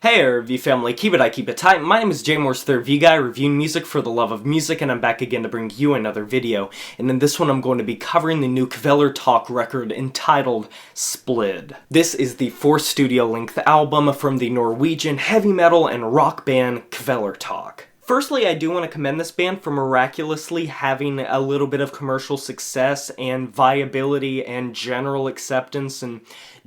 Hey RV family, keep it tight. My name is JMoore's Third V Guy, reviewing music for the love of music, and I'm back again to bring you another video. And in this one I'm going to be covering the new Kvelertak record entitled Splid. This is the fourth studio-length album from the Norwegian heavy metal and rock band Kvelertak. Firstly, I do want to commend this band for miraculously having a little bit of commercial success and viability and general acceptance and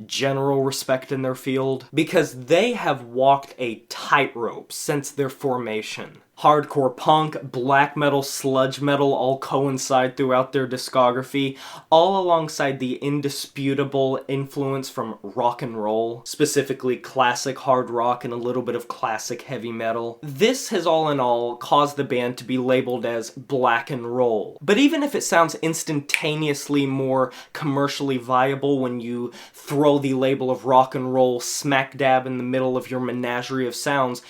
general respect in their field, because they have walked a tightrope since their formation. Hardcore punk, black metal, sludge metal all coincide throughout their discography, all alongside the indisputable influence from rock and roll, specifically classic hard rock and a little bit of classic heavy metal. This has all in all caused the band to be labeled as black and roll. But even if it sounds instantaneously more commercially viable when you throw the label of rock and roll smack dab in the middle of your menagerie of sounds,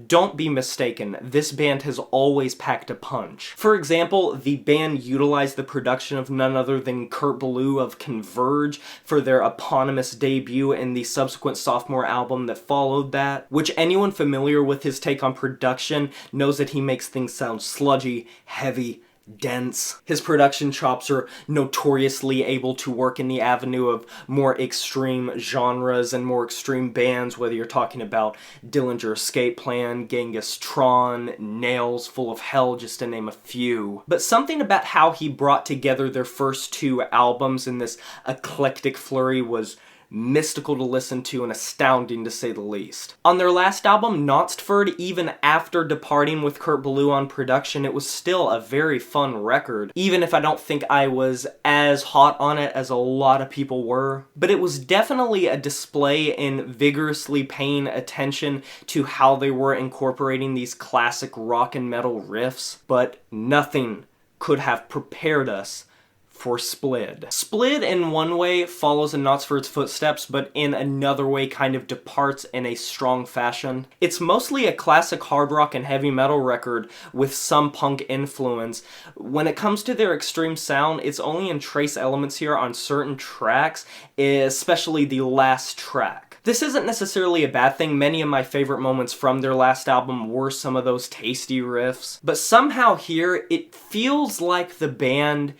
don't be mistaken. This band has always packed a punch. For example, the band utilized the production of none other than Kurt Ballou of Converge for their eponymous debut and the subsequent sophomore album that followed that, which anyone familiar with his take on production knows that he makes things sound sludgy, heavy, dense. His production chops are notoriously able to work in the avenue of more extreme genres and more extreme bands, whether you're talking about Dillinger Escape Plan, Genghis Tron, Nails, Full of Hell, just to name a few. But something about how he brought together their first two albums in this eclectic flurry was mystical to listen to and astounding to say the least. On their last album, Nattesferd, even after departing with Kurt Ballou on production, it was still a very fun record, even if I don't think I was as hot on it as a lot of people were. But it was definitely a display in vigorously paying attention to how they were incorporating these classic rock and metal riffs, but nothing could have prepared us for Splid. Splid in one way follows in Nattesferd's footsteps, but in another way kind of departs in a strong fashion. It's mostly a classic hard rock and heavy metal record with some punk influence. When it comes to their extreme sound, it's only in trace elements here on certain tracks, especially the last track. This isn't necessarily a bad thing. Many of my favorite moments from their last album were some of those tasty riffs, but somehow here it feels like the band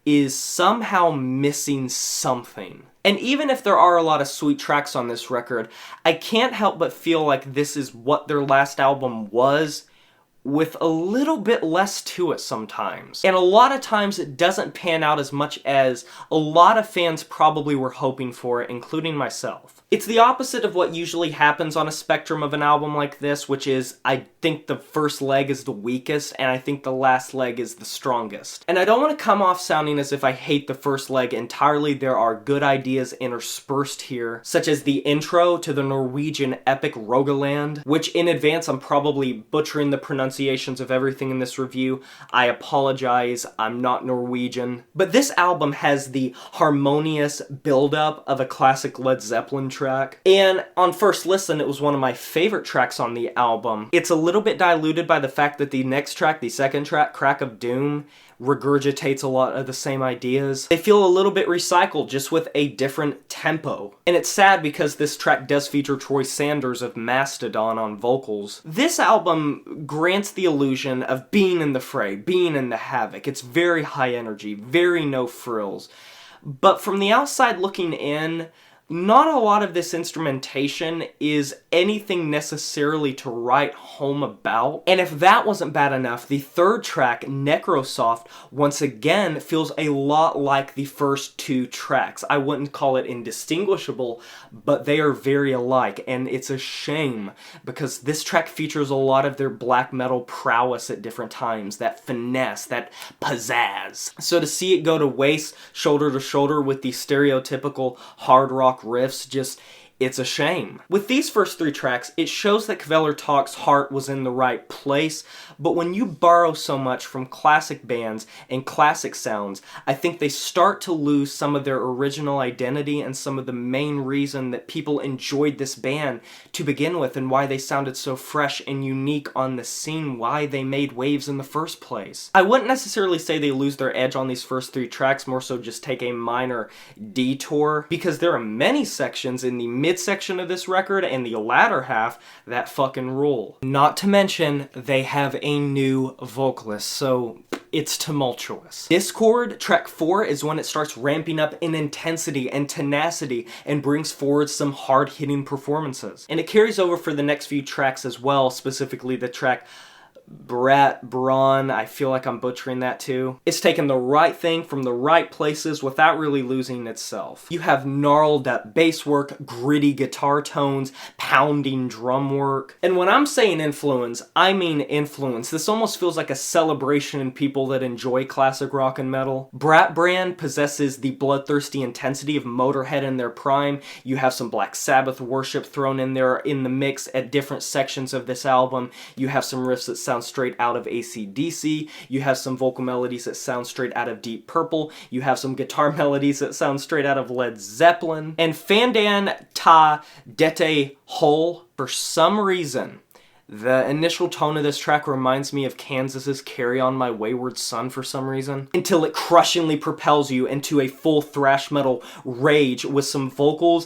is somehow missing something. And even if there are a lot of sweet tracks on this record, I can't help but feel like this is what their last album was, with a little bit less to it sometimes. And a lot of times it doesn't pan out as much as a lot of fans probably were hoping for, including myself. It's the opposite of what usually happens on a spectrum of an album like this, which is I think the first leg is the weakest and I think the last leg is the strongest. And I don't want to come off sounding as if I hate the first leg entirely. There are good ideas interspersed here, such as the intro to the Norwegian epic Rogaland, which in advance I'm probably butchering the pronunciations of everything in this review. I apologize, I'm not Norwegian. But this album has the harmonious build-up of a classic Led Zeppelin track. And on first listen, it was one of my favorite tracks on the album. It's a little bit diluted by the fact that the next track, the second track, Crack of Doom, regurgitates a lot of the same ideas. They feel a little bit recycled, just with a different tempo. And it's sad because this track does feature Troy Sanders of Mastodon on vocals. This album grants the illusion of being in the fray, being in the havoc. It's very high energy, very no frills. But from the outside looking in, not a lot of this instrumentation is anything necessarily to write home about. And if that wasn't bad enough, the third track, Necrosoft, once again feels a lot like the first two tracks. I wouldn't call it indistinguishable, but they are very alike, and it's a shame because this track features a lot of their black metal prowess at different times, that finesse, that pizzazz. So to see it go to waist, shoulder to shoulder with the stereotypical hard rock riffs, it's a shame. With these first three tracks, it shows that Kvelertak's heart was in the right place, but when you borrow so much from classic bands and classic sounds, I think they start to lose some of their original identity and some of the main reason that people enjoyed this band to begin with and why they sounded so fresh and unique on the scene, why they made waves in the first place. I wouldn't necessarily say they lose their edge on these first three tracks, more so just take a minor detour, because there are many sections in the mid midsection of this record and the latter half that fucking rule. Not to mention, they have a new vocalist, so it's tumultuous. Discord, track 4, is when it starts ramping up in intensity and tenacity and brings forward some hard-hitting performances. And it carries over for the next few tracks as well, specifically the track Braun, I feel like I'm butchering that too. It's taking the right thing from the right places without really losing itself. You have gnarled up bass work, gritty guitar tones, pounding drum work. And when I'm saying influence, I mean influence. This almost feels like a celebration in people that enjoy classic rock and metal. Brand possesses the bloodthirsty intensity of Motorhead in their prime. You have some Black Sabbath worship thrown in there in the mix at different sections of this album. You have some riffs that sound straight out of AC/DC. You have some vocal melodies that sound straight out of Deep Purple. You have some guitar melodies that sound straight out of Led Zeppelin. And Fandan Ta Dete Hole, for some reason, the initial tone of this track reminds me of Kansas's Carry On My Wayward Son for some reason, until it crushingly propels you into a full thrash metal rage with some vocal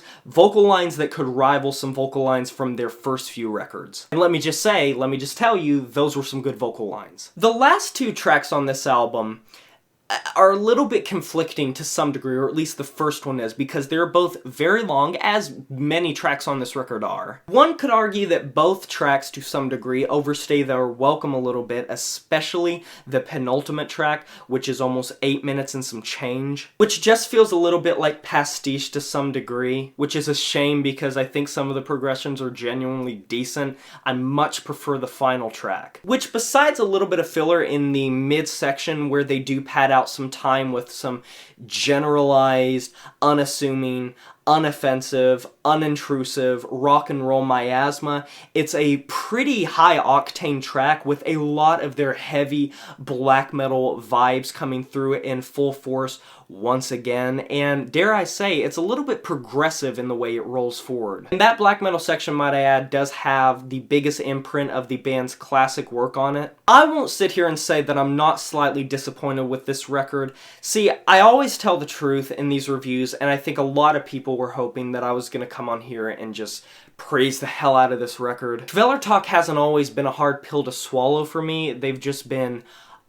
lines that could rival some vocal lines from their first few records. And let me just tell you, those were some good vocal lines. The last two tracks on this album are a little bit conflicting to some degree, or at least the first one is, because they're both very long, as many tracks on this record are. One could argue that both tracks, to some degree, overstay their welcome a little bit, especially the penultimate track, which is almost 8 minutes and some change, which just feels a little bit like pastiche to some degree, which is a shame because I think some of the progressions are genuinely decent. I much prefer the final track, which, besides a little bit of filler in the midsection where they do pad out some time with some generalized, unassuming, unoffensive, unintrusive rock and roll miasma, it's a pretty high octane track with a lot of their heavy black metal vibes coming through it in full force once again, and dare I say, it's a little bit progressive in the way it rolls forward. And that black metal section, might I add, does have the biggest imprint of the band's classic work on it. I won't sit here and say that I'm not slightly disappointed with this record. See, I always tell the truth in these reviews, and I think a lot of people were hoping that I was going to come on here and just praise the hell out of this record. Kvelertak hasn't always been a hard pill to swallow for me. They've just been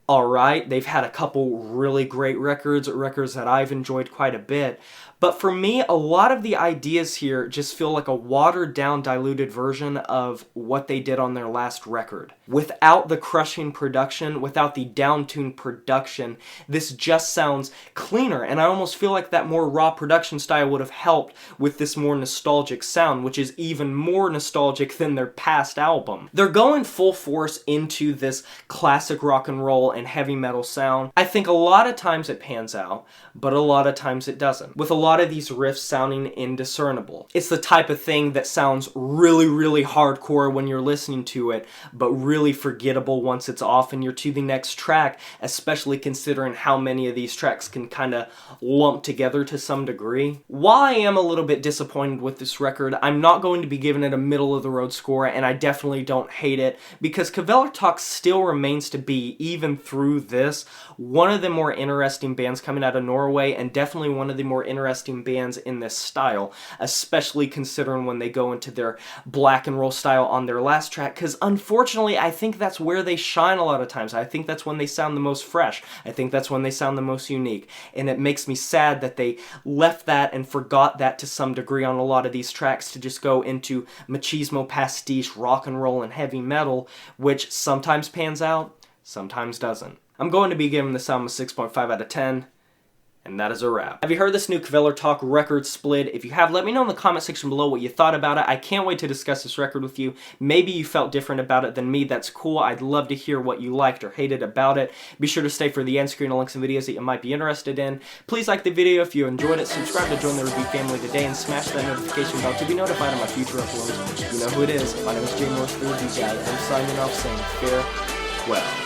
alright. They've had a couple really great records that I've enjoyed quite a bit. But for me, a lot of the ideas here just feel like a watered down, diluted version of what they did on their last record. Without the crushing production, without the down-tuned production, this just sounds cleaner, and I almost feel like that more raw production style would have helped with this more nostalgic sound, which is even more nostalgic than their past album. They're going full force into this classic rock and roll and heavy metal sound. I think a lot of times it pans out, but a lot of times it doesn't, with a lot of these riffs sounding indiscernible. It's the type of thing that sounds really, really hardcore when you're listening to it, but really forgettable once it's off and you're to the next track, especially considering how many of these tracks can kind of lump together to some degree. While I am a little bit disappointed with this record, I'm not going to be giving it a middle-of-the-road score, and I definitely don't hate it, because Kvelertak still remains to be, even through this, one of the more interesting bands coming out of Norway, and definitely one of the more interesting bands in this style, especially considering when they go into their black and roll style on their last track, because unfortunately I think that's where they shine a lot of times. I think that's when they sound the most fresh. I think that's when they sound the most unique, and it makes me sad that they left that and forgot that to some degree on a lot of these tracks to just go into machismo, pastiche, rock and roll, and heavy metal, which sometimes pans out, sometimes doesn't. I'm going to be giving this album a 6.5 out of 10. And that is a wrap. Have you heard this new Kvelertak record, Splid? If you have, let me know in the comment section below what you thought about it. I can't wait to discuss this record with you. Maybe you felt different about it than me. That's cool. I'd love to hear what you liked or hated about it. Be sure to stay for the end screen and links and videos that you might be interested in. Please like the video if you enjoyed it. Subscribe to join the review family today and smash that notification bell to be notified of my future uploads. You know who it is. My name is J. Morris, the Review Guy. I'm signing off saying farewell.